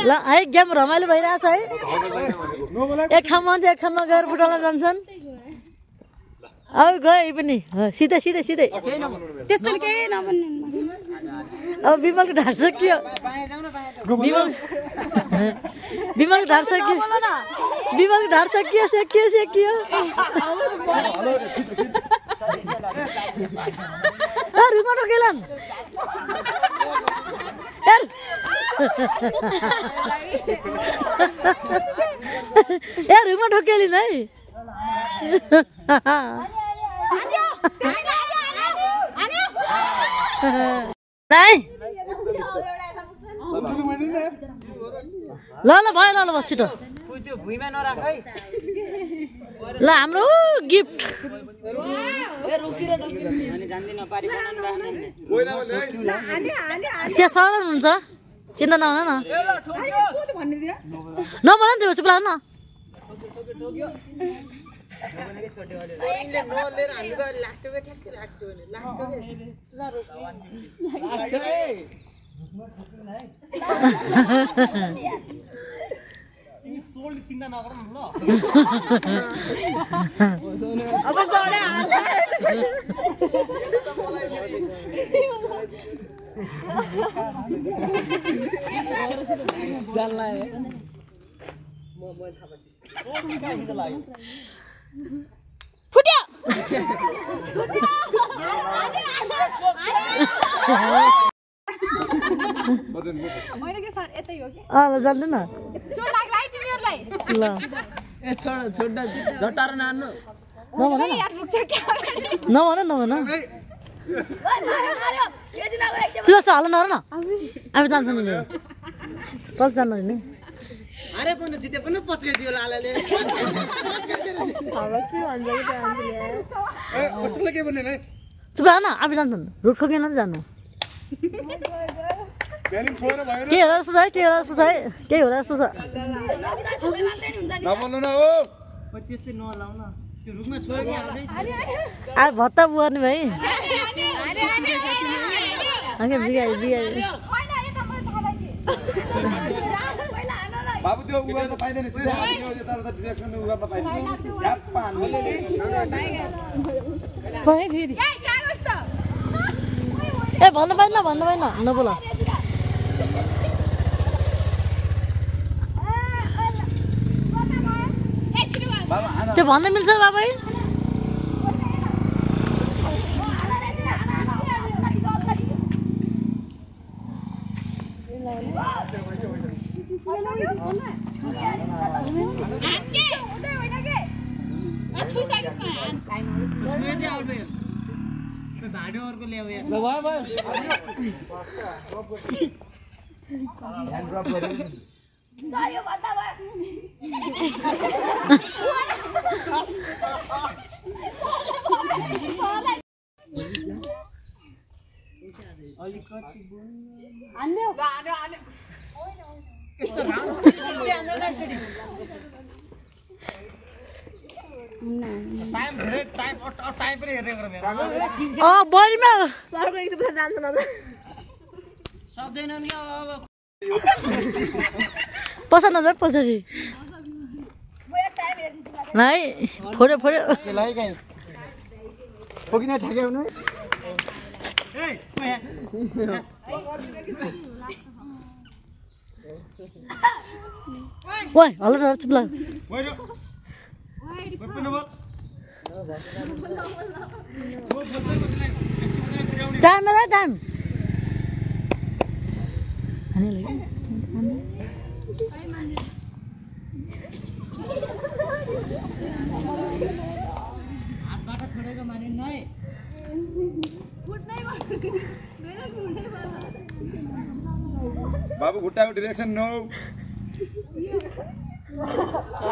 ल है गेम रमाइलो भइरहेछ है एक ठाउँमा एक ठाउँमा गएर फुटाउन जान्छन् अब गए पनि सिधै सिधै सिधै त्यस्तो केही नभन्नु अब विमलको ढाड सकियो विमलको ढाड सकियो विमलको ढाड सकियो सेकियो सेकियो रुमा ठोकेलन रुमा ठोकेलिन् है नाइ ल ल भयो ल बस छिटो ल हाम्रो गिफ्ट त्यो साधारण हुन्छ चिन्ता नहुन न नभन नि त्यो चुप लाग्नु न चिन्ता नगर्नु ल अब सोले जल्ला है फुट्यो होइन के सर यतै हो के ल जान्दैन न चोट लाग्ला है तिमीहरुलाई ल ए छोड झटार नान्नु नभन न यार रुक्छ के नभन नभन चुप हाल नर न अब जान्छ नि कल जान्न नि अरे पनि जिते पनि पचकाइदियो लालाले अब के भन्छ के मान्छेले ए कसले के भन्ने चुप न अब जान्छन् रुट खोकेन जानु बेलिङ छोएर भयो के होला जस्तो छ के होला जस्तो छ के होला जस्तो छ नबन्नु न हो त्यस्तै नलाउ न त्यो रुखमा छोएर आउँदै आ भत्ता बुहार्ने भाइ आगे बिगाइ बिगाइ बाबु त्यो उगाउन पाइदैन सिधा त्यो तर त डिरेक्सन उगाउन पाइदैन झ्याप्प हान्नु पहे फेरि ए भन्नु पाइन नबोल त्यो भन्न मिल्छ बाबा भाडोहरुको ल्याउ यहाँ ल भयो सायो भन्दा भयो अलिकति आन्देऊ आन्यो यस्तो राम्रो सिस्टमले आन्दैन एकचोटी टाइम धेरै टाइम पनि हेर्ने गरौँ यहाँ बढीमा सरको एकचोटि जान्छ न सक्दैन नि अब पसा नजर पछाडि है फोड्यो के लागि कहीँ ठोकिन ठ्याक्याउनु ओइ हल्ला न चुप लाग टाइम ल टाइम हातबाट छोडेको मानिन्न है बाबु खुट्टाको डिरेक्सन नो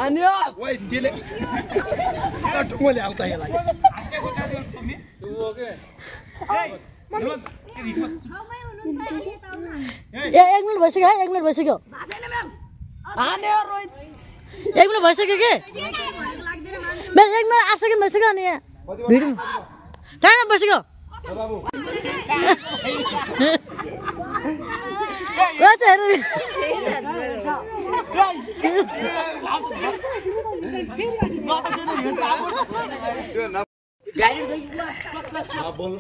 आन्यो ओइ त्यसले टुङ्गोले आउँदा यसलाई आसेको दाजु पुग्ने तु हो के ए 1 मिनेट भइसक्यो है 1 मिनेट भइसक्यो आन्यो रोहित 1 मिनेट भइसक्यो के बस 1 मिनेट 8 सेकेन्ड भइसक्यो अनि यहाँ भिडियो टाइम भइसक्यो बोल